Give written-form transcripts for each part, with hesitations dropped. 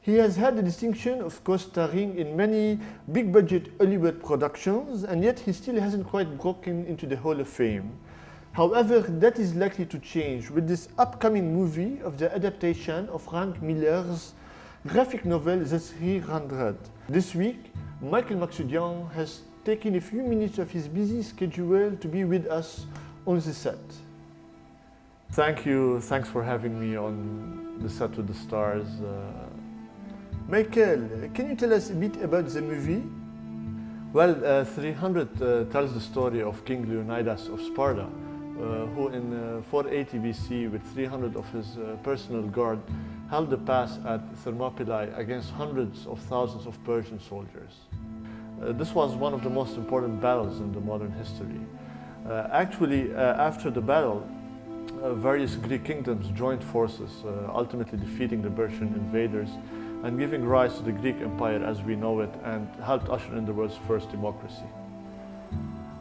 He has had the distinction of co-starring in many big-budget Hollywood productions, and yet he still hasn't quite broken into the Hall of Fame. However, that is likely to change with this upcoming movie of the adaptation of Frank Miller's graphic novel, The 300. This week, Michael Maxudian has taken a few minutes of his busy schedule to be with us on the set. Thank you, thanks for having me on the set with the stars. Michael, can you tell us a bit about the movie? Well, 300 tells the story of King Leonidas of Sparta, who in 480 BC, with 300 of his personal guard, held the pass at Thermopylae against hundreds of thousands of Persian soldiers. This was one of the most important battles in the modern history. After the battle, various Greek kingdoms joined forces, ultimately defeating the Persian invaders and giving rise to the Greek Empire as we know it, and helped usher in the world's first democracy.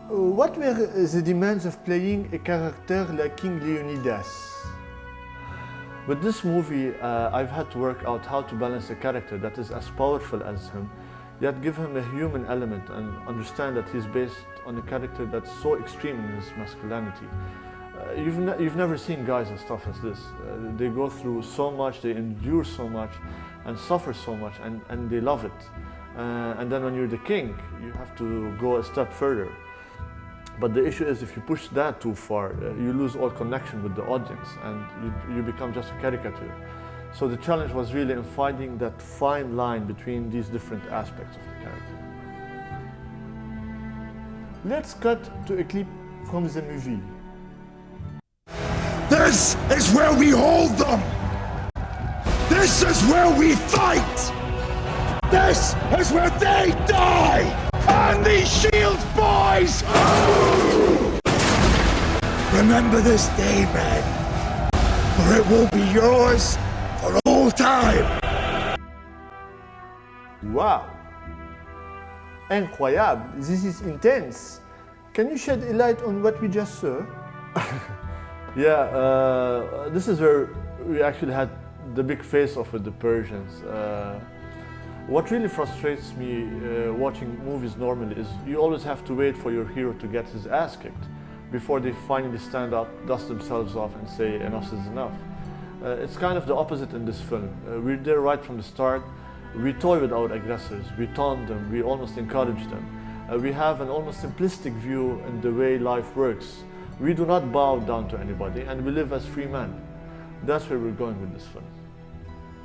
What were the demands of playing a character like King Leonidas? With this movie, I've had to work out how to balance a character that is as powerful as him, yet give him a human element and understand that he's based on a character that's so extreme in his masculinity. You've never seen guys as tough as this. They go through so much, they endure so much, and suffer so much, and they love it. And then when you're the king, you have to go a step further. But the issue is, if you push that too far, you lose all connection with the audience, and you become just a caricature. So the challenge was really in finding that fine line between these different aspects of the character. Let's cut to a clip from the movie. This is where we hold them! This is where we fight! This is where they die! On these shields, boys! Remember this day, men, for it will be yours for all time! Wow! Incroyable! This is intense! Can you shed a light on what we just saw? Yeah, this is where we actually had the big face-off with the Persians. What really frustrates me watching movies normally is you always have to wait for your hero to get his ass kicked before they finally stand up, dust themselves off and say enough is enough. It's kind of the opposite in this film. We're there right from the start. We toy with our aggressors, we taunt them, we almost encourage them. We have an almost simplistic view in the way life works. We do not bow down to anybody, and we live as free men. That's where we're going with this film.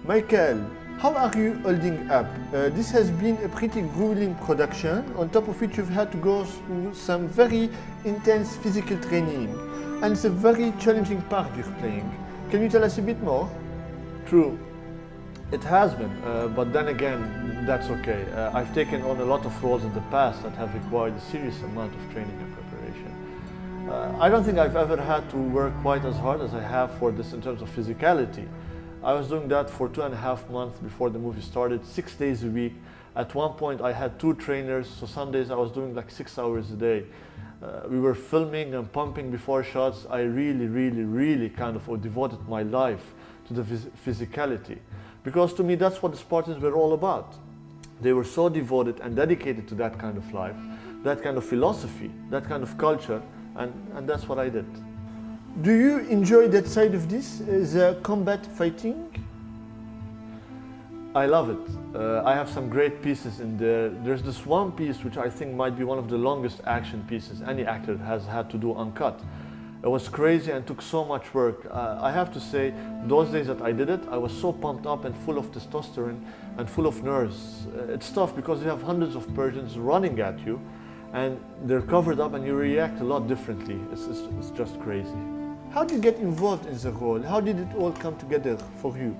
Michael, how are you holding up? This has been a pretty grueling production, on top of which you've had to go through some very intense physical training, and it's a very challenging part you're playing. Can you tell us a bit more? True, it has been, but then again, that's okay. I've taken on a lot of roles in the past that have required a serious amount of training and preparation. I don't think I've ever had to work quite as hard as I have for this in terms of physicality. I was doing that for 2.5 months before the movie started, 6 days a week. At one point I had 2 trainers, so some days I was doing like 6 hours a day. We were filming and pumping before shots. I really kind of devoted my life to the physicality. Because to me that's what the Spartans were all about. They were so devoted and dedicated to that kind of life, that kind of philosophy, that kind of culture, and that's what I did. Do you enjoy that side of this, the combat fighting? I love it. I have some great pieces in there. There's this one piece which I think might be one of the longest action pieces any actor has had to do uncut. It was crazy and took so much work. I have to say, those days that I did it, I was so pumped up and full of testosterone and full of nerves. It's tough because you have hundreds of Persians running at you, and they're covered up and you react a lot differently. It's just crazy. How did you get involved in the role? How did it all come together for you?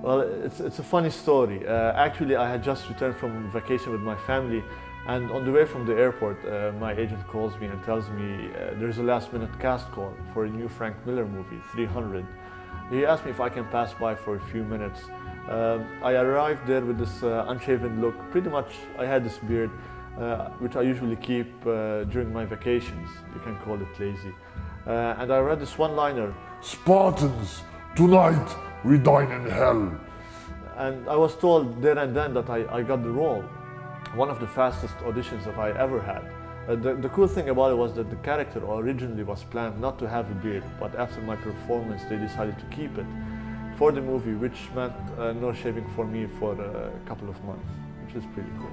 Well, it's a funny story. Actually, I had just returned from vacation with my family, and on the way from the airport, my agent calls me and tells me there's a last-minute cast call for a new Frank Miller movie, 300. He asked me if I can pass by for a few minutes. I arrived there with this unshaven look. Pretty much, I had this beard, which I usually keep during my vacations. You can call it lazy. And I read this one-liner, Spartans, tonight we dine in hell. And I was told there and then that I got the role. One of the fastest auditions that I ever had. The cool thing about it was that the character originally was planned not to have a beard, but after my performance they decided to keep it for the movie, which meant no shaving for me for a couple of months, which is pretty cool.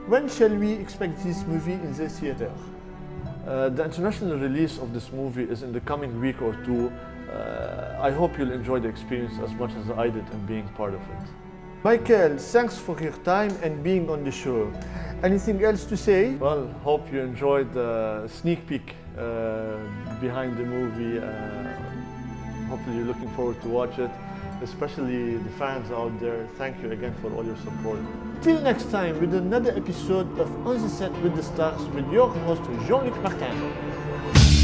When shall we expect this movie in the theater? The international release of this movie is in the coming week or two. I hope you'll enjoy the experience as much as I did in being part of it. Michael, thanks for your time and being on the show. Anything else to say? Well, hope you enjoyed the sneak peek behind the movie. Hopefully you're looking forward to watch it, especially the fans out there. Thank you again for all your support. Till next time with another episode of On the Set with the Stars with your host Jean Luc Martin.